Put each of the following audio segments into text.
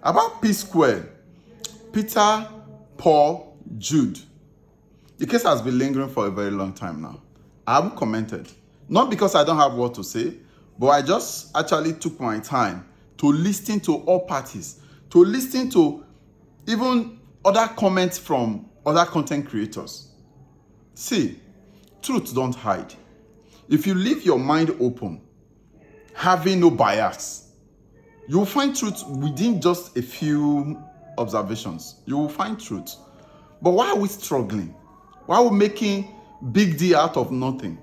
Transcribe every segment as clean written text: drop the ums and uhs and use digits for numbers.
About P Square, Peter, Paul, Jude. The case has been lingering for a very long time now. I haven't commented. Not because I don't have what to say, but I just actually took my time to listen to all parties, to listen to even other comments from other content creators. See, truth don't hide. If you leave your mind open, having no bias, you will find truth within just a few observations. You will find truth. But why are we struggling? Why are we making big deal out of nothing?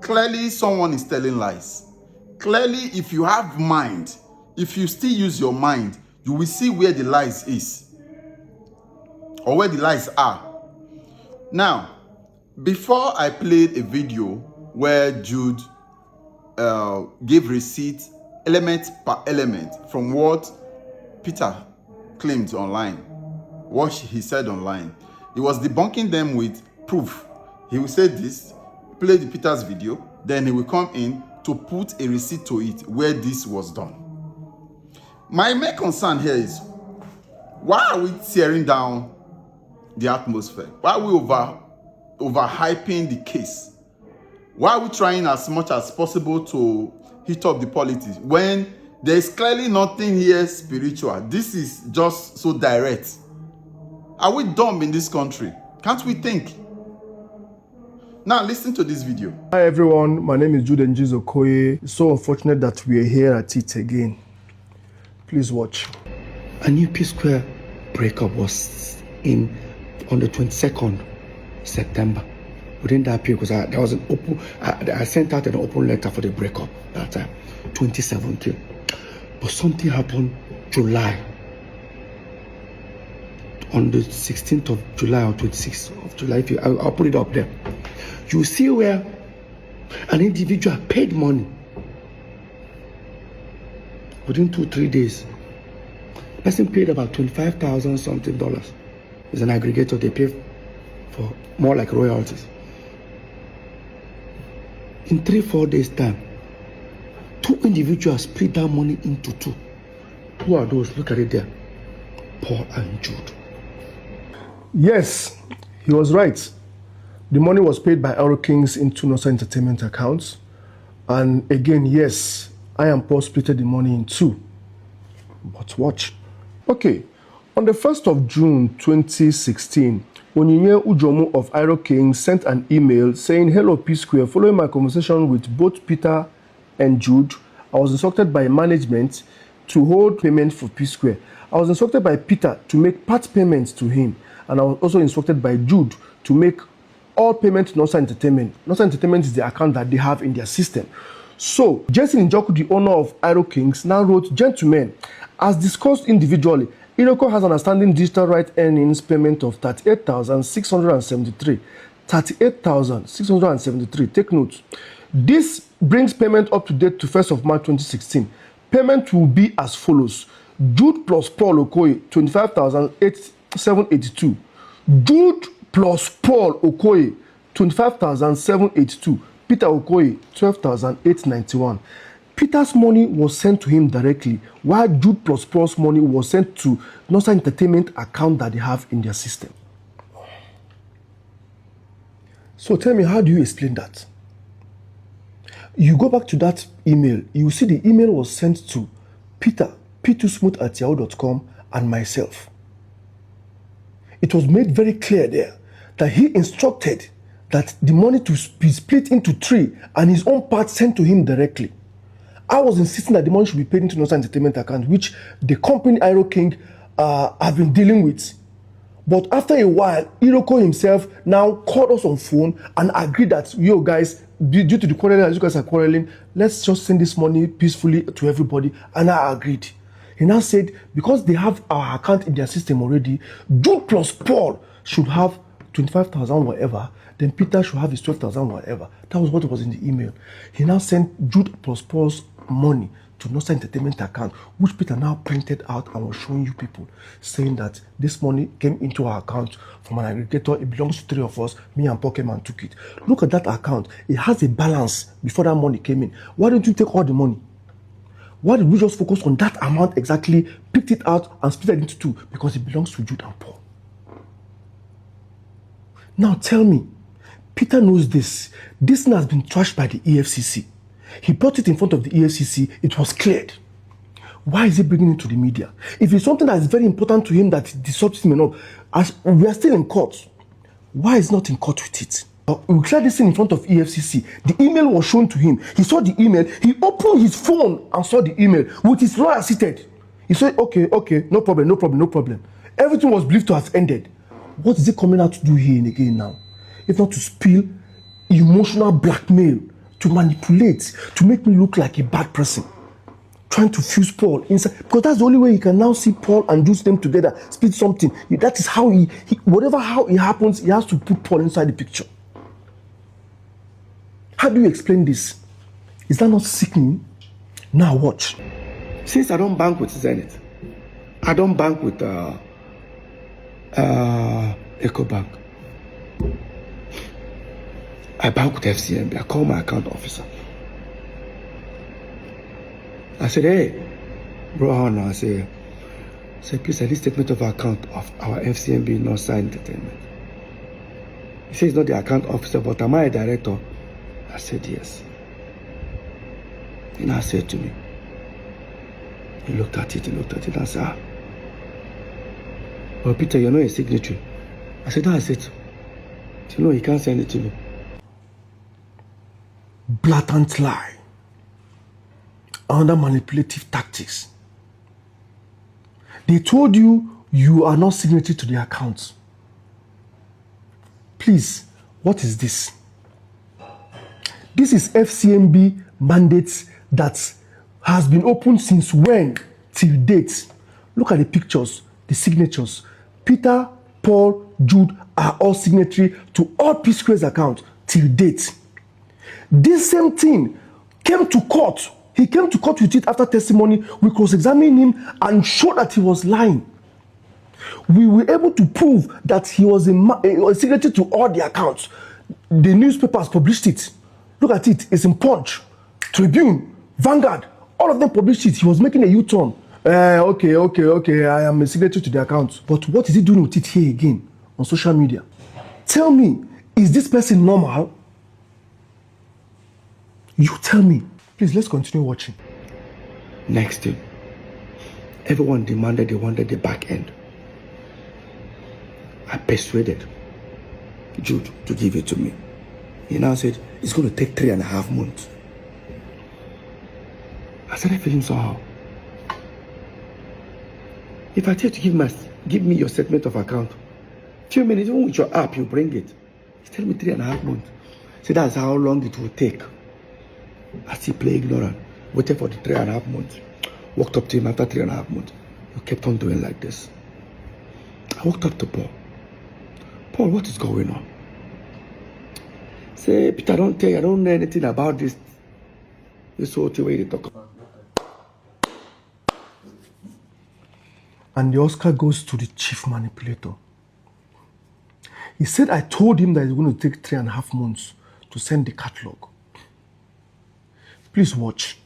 Clearly, someone is telling lies. Clearly, if you have mind, if you still use your mind, you will see where the lies is or where the lies are. Now, before I played a video where Jude gave receipt element per element from what Peter claimed online, what he said online, he was debunking them with proof. He will say this, play the Peter's video, then he will come in to put a receipt to it where this was done. My main concern here is, why are we tearing down the atmosphere? Why are we overhyping the case? Why are we trying as much as possible to heat up the politics when there is clearly nothing here spiritual? This is just so direct. Are we dumb in this country? Can't we think? Now listen to this video. Hi everyone, my name is Jude Okoye. It's so unfortunate that we are here at it again. Please watch. A new P Square breakup was on the 22nd September. Within that period, because there was an open, I sent out an open letter for the breakup that time, 2017. But something happened July. On the 16th of July or 26th of July, I'll put it up there. You see where an individual paid money within 2-3 days. The person paid about $25,000 something dollars. It's an aggregator, they pay for more like royalties. In 3-4 days time, 2 individuals split that money into 2. Who are those? Look at it there. Paul and Jude. Yes, he was right. The money was paid by Aero Kings into Nosa Entertainment accounts. And again, yes, I and Paul split the money in 2. But watch. Okay, on the 1st of June 2016, Onyinye Ujomu of Aero Kings sent an email saying, "Hello P Square, following my conversation with both Peter and Jude, I was instructed by management to hold payment for P Square. I was instructed by Peter to make part payments to him, and I was also instructed by Jude to make all payment to Nosa Entertainment. Nosa Entertainment is the account that they have in their system." So, Jason Njoku, the owner of Aero Kings, now wrote, "Gentlemen, as discussed individually, Iroko has an outstanding digital right earnings payment of 38,673. 38,673. Take note. This brings payment up to date to 1st of March 2016. Payment will be as follows. Jude plus Paul Okoye, 25,782. Jude plus Paul Okoye, 25,782. Peter Okoye, 12,891. Peter's money was sent to him directly, while Jude plus Paul's money was sent to Nosa Entertainment account that they have in their system. So tell me, how do you explain that? You go back to that email, you see the email was sent to Peter, p2smooth@yahoo.com, and myself. It was made very clear there that he instructed that the money to be split into 3 and his own part sent to him directly. I was insisting that the money should be paid into Nosa Entertainment account, which the company Aero King have been dealing with. But after a while, Iroko himself now called us on phone and agreed that, yo guys, due to the quarreling, as you guys are quarreling, let's just send this money peacefully to everybody. And I agreed. He now said, because they have our account in their system already, Jude plus Paul should have 25,000 whatever, then Peter should have his 12,000 whatever. That was what was in the email. He now sent Jude plus Paul's money to Nosa Entertainment account, which Peter now printed out and was showing you people, saying that this money came into our account from an aggregator. It belongs to 3 of us. Me and Paul came and took it. Look at that account. It has a balance before that money came in. Why don't you take all the money? Why did we just focus on that amount exactly, picked it out and split it into two? Because it belongs to Jude and Paul. Now tell me, Peter knows this. This thing has been trashed by the EFCC. He brought it in front of the EFCC. It was cleared. Why is he bringing it to the media? If it's something that is very important to him that disrupts him enough, as we are still in court, why is he not in court with it? We cleared this thing in front of EFCC. The email was shown to him. He saw the email. He opened his phone and saw the email with his lawyer seated. He said, okay, no problem. Everything was believed to have ended. What is he coming out to do here and again now? If not to spill emotional blackmail, to manipulate, to make me look like a bad person. Trying to fuse Paul inside, because that's the only way he can now see Paul and Jude's them together, split something. That is how he how it happens, he has to put Paul inside the picture. How do you explain this? Is that not sickening? Now watch. Since I don't bank with Zenith, I don't bank with EcoBank. I bank with FCMB. I call my account officer. I said, hey, bro, I say, please, at least statement of account of our FCMB Northside Entertainment. He says he's not the account officer, but am I a director? I said, yes. And I said to me, he looked at it and I said, well, Peter, you're not a signatory. I said, no, I said, no, he can't send it to me. Blatant lie. Under manipulative tactics. They told you you are not signatory to the account. Please, what is this? This is FCMB mandates that has been open since when? Till date. Look at the pictures, the signatures. Peter, Paul, Jude are all signatory to all P-Square's accounts till date. This same thing came to court. He came to court with it after testimony. We cross-examined him and showed that he was lying. We were able to prove that he was a signatory to all the accounts. The newspapers published it. Look at it. It's in Punch, Tribune, Vanguard. All of them published it. He was making a U-turn. Okay. I am a signatory to the account. But what is he doing with it here again on social media? Tell me, is this person normal? You tell me. Please, let's continue watching. Next thing, everyone demanded they wanted the back end. I persuaded Jude to give it to me. He now said, it's going to take 3.5 months. I started feeling somehow. If I tell you to give me your statement of account, few minutes, even with your app, you bring it. He's telling me 3.5 months. So that's how long it will take. I still play ignorant. Waited for the 3.5 months. Walked up to him after 3.5 months. He kept on doing like this. I walked up to Paul. Paul, what is going on? Say, Peter, I don't know anything about this. This whole thing where you talk about. And the Oscar goes to the chief manipulator. He said, I told him that it's going to take 3.5 months to send the catalog. Please watch.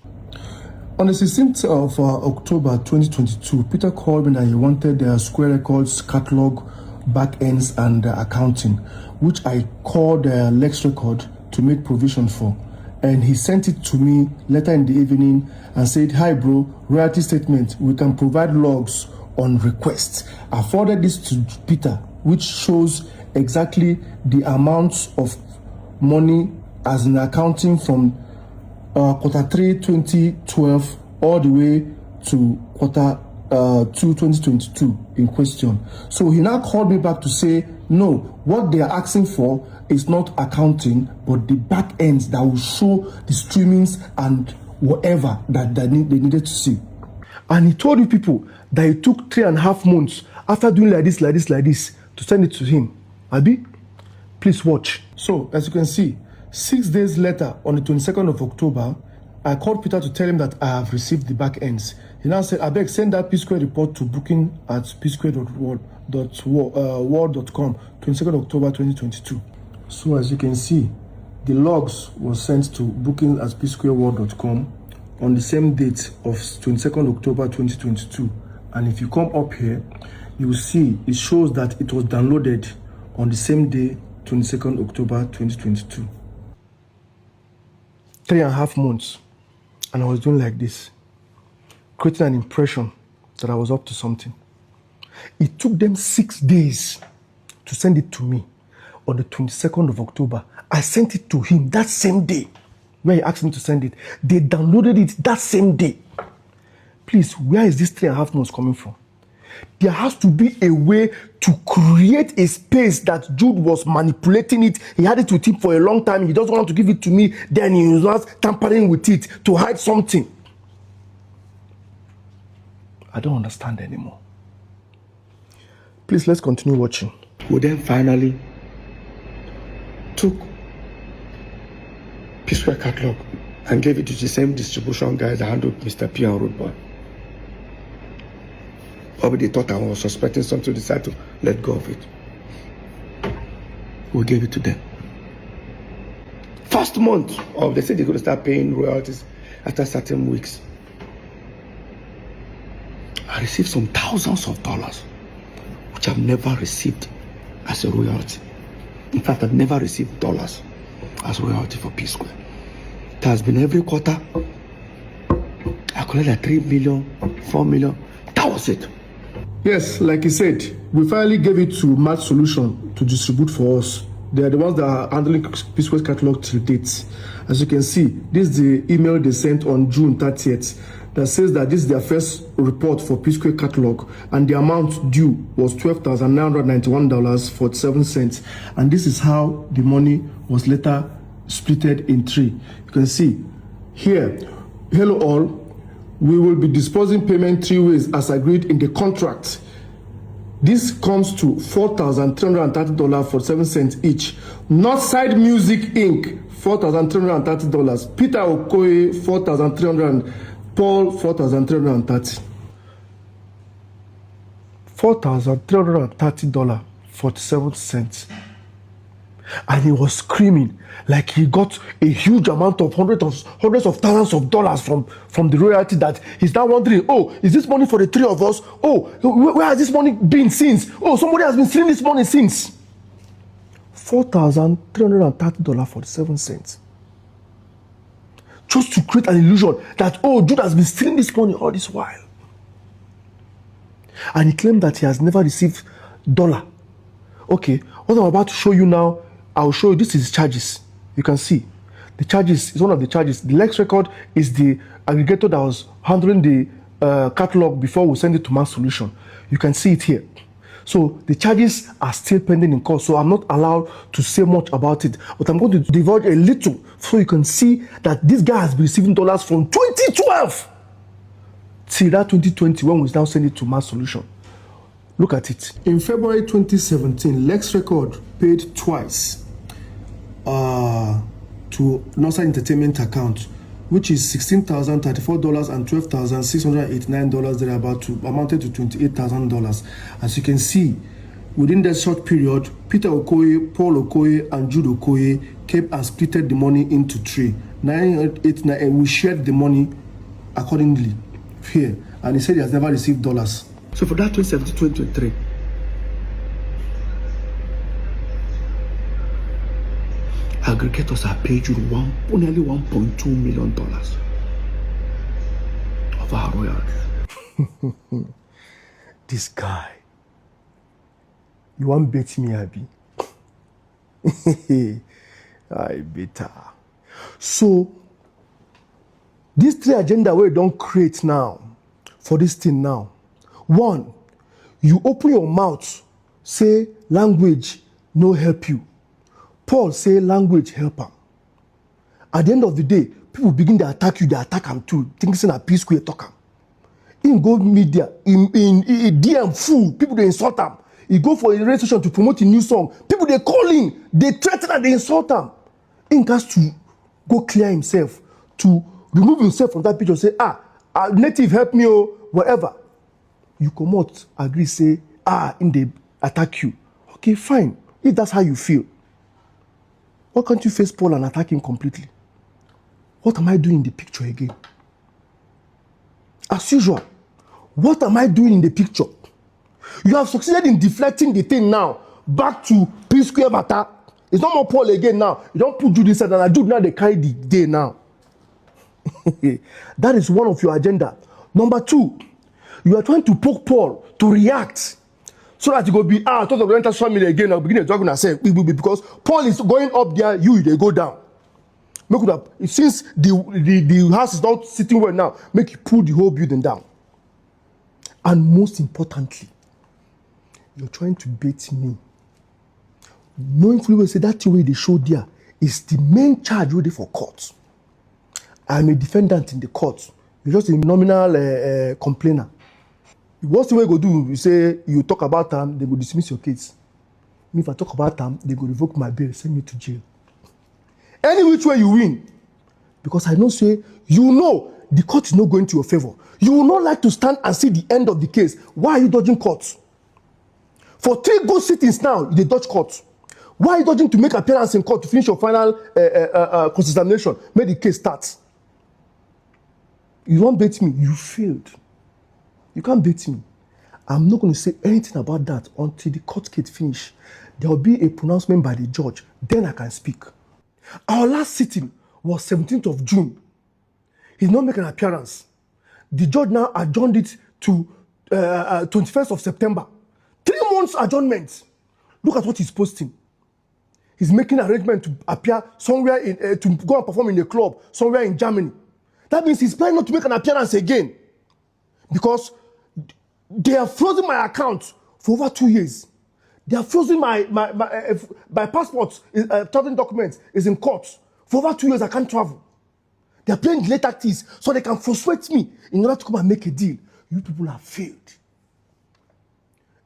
On the 16th of October 2022, Peter called me that he wanted the Square Records catalog, back ends, and accounting, which I called Lex Record to make provision for. And he sent it to me later in the evening and said, hi bro, royalty statement, we can provide logs on request. I forwarded this to Peter, which shows exactly the amounts of money as in accounting from Q3 2012 all the way to Q2 2022 in question. So he now called me back to say, no, what they are asking for is not accounting, but the back ends that will show the streamings and whatever that they needed to see. And he told you people that it took 3.5 months after doing like this to send it to him. Abi, please watch. So, as you can see, 6 days later, on the 22nd of October, I called Peter to tell him that I have received the back ends. He now said, I beg, send that P-Square report to booking at psquare.world.com, 22nd October 2022. So as you can see, the logs were sent to booking at psquareworld.com on the same date of 22nd October 2022. And if you come up here, you will see it shows that it was downloaded on the same day, 22nd October 2022. 3.5 months, and I was doing like this, creating an impression that I was up to something. It took them 6 days to send it to me. On the 22nd of October, I sent it to him that same day where he asked me to send it. They downloaded it that same day. Please, where is this 3.5 months coming from? There has to be a way to create a space that Jude was manipulating it. He had it with him for a long time. He doesn't want to give it to me. Then he was not tampering with it to hide something. I don't understand anymore. Please, let's continue watching. We then finally took P-Square catalog and gave it to the same distribution guys that handled Mr. P and Road Boy. Probably they thought I was suspecting something, decided to let go of it. We gave it to them. First month of, they said they're going to start paying royalties after certain weeks. I received some thousands of dollars, which I've never received as a royalty. In fact, I've never received dollars as royalty for P-Square. It has been every quarter. I collected 3 million, 4 million. That was it. Yes, like he said, we finally gave it to Match Solution to distribute for us. They are the ones that are handling P-Square catalog till date. As you can see, this is the email they sent on June 30th that says that this is their first report for P-Square catalog, and the amount due was $12,991.47. And this is how the money was later splitted in 3. You can see here, hello all, we will be disposing payment 3 ways as agreed in the contract. This comes to $4,330.47 each. Northside Music Inc. $4,330. Peter Okoye $4,300. Paul $4,330. $4,330.47. And he was screaming like he got a huge amount of hundreds of thousands of dollars from the royalty, that he's now wondering, oh, is this money for the 3 of us? Oh, where has this money been since? Oh, somebody has been stealing this money since. $4,330.47. Just to create an illusion that, oh, Jude has been stealing this money all this while. And he claimed that he has never received $1. Okay, what I'm about to show you now, I'll show you, this is charges. You can see the charges is one of the charges. The Lex Record is the aggregator that was handling the catalog before we send it to Mass Solution. You can see it here. So the charges are still pending in court, so I'm not allowed to say much about it, but I'm going to divulge a little so you can see that this guy has been receiving dollars from 2012 till that 2020 when we now send it to Mass Solution. Look at it. In February 2017, Lex Record paid twice to Northside Entertainment account, which is $16,034 and $12,689 thereabout, amounted to $28,000. As you can see, within that short period, Peter Okoye, Paul Okoye, and Jude Okoye came and splitted the money into 3. 989, and we shared the money accordingly here. And he said he has never received dollars. So for that 2017-2023, aggregators are paid you nearly $1.2 million of our royalties. This guy, you want bet me, Abby? I better. So these 3 agenda we don't create now for this thing now. 1, you open your mouth, say language no help you. Paul say language help him. At the end of the day, people begin to attack you, they attack him too, thinking that P-Square talk him. In go media, in DM full, people they insult him. He go for a radio station to promote a new song. People they call in, they threaten and they insult him. He has to go clear himself, to remove himself from that picture, say, native help me or whatever. You come out, agree, say, in they attack you. Okay, fine. If that's how you feel, why can't you face Paul and attack him completely? What am I doing in the picture again? as usual, what am I doing in the picture? You have succeeded in deflecting the thing now back to P square matter. It's not more Paul again now. You don't put Jude inside, and Jude now they carry the day now. That is one of your agenda. Number two, you are trying to poke Paul to react so that you go be I thought of the enter social media again. I'll begin to talk and say because Paul is going up there, they go down. Make it up. Since the house is not sitting well now, make you pull the whole building down. And most importantly, you're trying to bait me. Knowing fully well say that way they showed there is the main charge ready for court. I'm a defendant in the court. You're just a nominal complainer. The worst thing we go do, you say you talk about them, they go dismiss your case. Me, if I talk about them, they go revoke my bail, send me to jail. Any which way you win, because I know say the court is not going to your favor. You will not like to stand and see the end of the case. Why are you dodging court? For 3 good sittings now, they dodge court. Why are you dodging to make appearance in court to finish your final cross-examination? Make the case start. You won't bait me. You failed. You can't bait me. I'm not going to say anything about that until the court case finish. There will be a pronouncement by the judge. Then I can speak. Our last sitting was 17th of June. He did not make an appearance. The judge now adjourned it to 21st of September. 3 months adjournment. Look at what he's posting. He's making arrangement to appear somewhere to go and perform in a club somewhere in Germany. That means he's planning not to make an appearance again because they have frozen my account for over 2 years. They have frozen my passport, traveling documents is in court. For over 2 years, I can't travel. They are playing delay tactics so they can frustrate me in order to come and make a deal. You people have failed.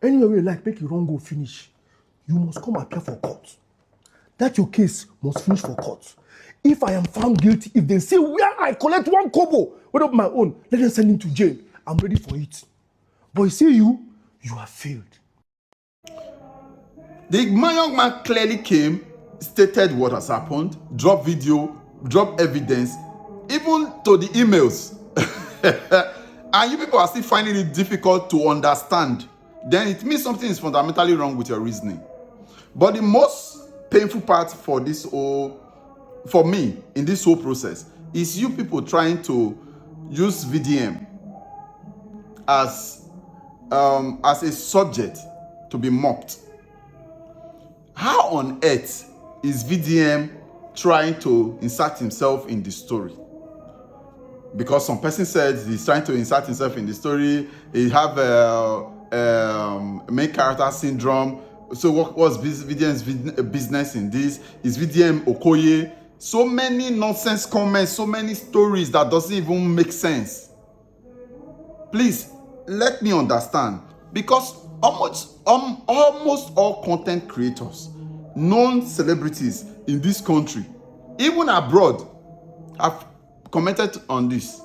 Anyway, you like, make your wrong go finish. You must come appear for court. That your case must finish for court. If I am found guilty, if they say where I collect 1 kobo, what of my own, let them send him to jail. I'm ready for it. But you see, you have failed. The young man clearly came, stated what has happened, dropped video, dropped evidence, even to the emails. And you people are still finding it difficult to understand. Then it means something is fundamentally wrong with your reasoning. But the most painful part for me in this whole process is you people trying to use VDM as a subject to be mocked. How on earth is VDM trying to insert himself in the story? Because some person said he's trying to insert himself in the story. He have main character syndrome. So what was VDM's business in this? Is VDM Okoye? So many nonsense comments, so many stories that doesn't even make sense. Please, let me understand. Because almost all content creators, known celebrities in this country, even abroad, have commented on this.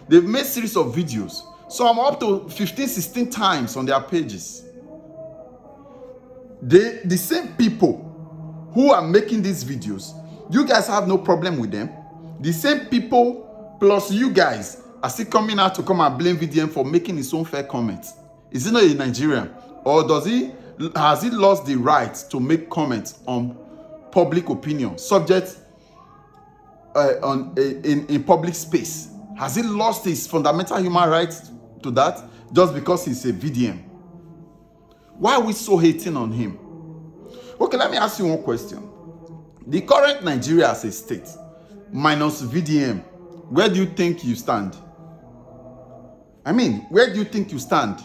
They've made series of videos. So I'm up to 15, 16 times on their pages. The same people who are making these videos, you guys have no problem with them. The same people plus you guys are still coming out to come and blame VDM for making his own fair comments. Is he not a Nigerian? Or has he lost the right to make comments on public opinion, subject in public space? Has he lost his fundamental human rights to that just because he's a VDM? Why are we so hating on him? Okay, let me ask you one question. The current Nigeria as a state, minus VDM, where do you think you stand? I mean, where do you think you stand?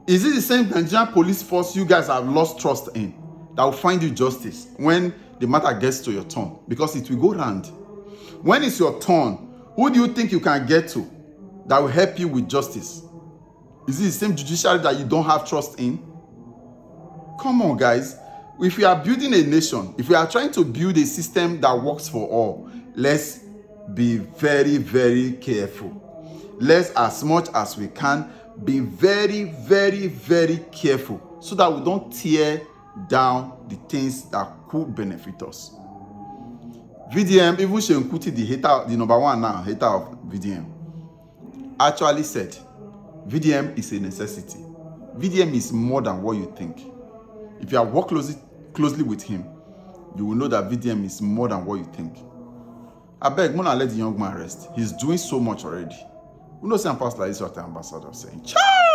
Is it the same Nigerian police force you guys have lost trust in that will find you justice when the matter gets to your turn? Because it will go round. When it's your turn, who do you think you can get to that will help you with justice? Is it the same judiciary that you don't have trust in? Come on, guys. If we are building a nation, if we are trying to build a system that works for all, let's be very, very careful. Let's, as much as we can, be very, very, very careful so that we don't tear down the things that could benefit us. VDM, even Shehu Kuti, the number one now, hater of VDM. actually said, VDM is a necessity. VDM is more than what you think. If you have worked closely with him, you will know that VDM is more than what you think. I beg, Mona, let the young man rest. He's doing so much already. Who knows, I'm Pastor Israel, ambassador, saying, ciao!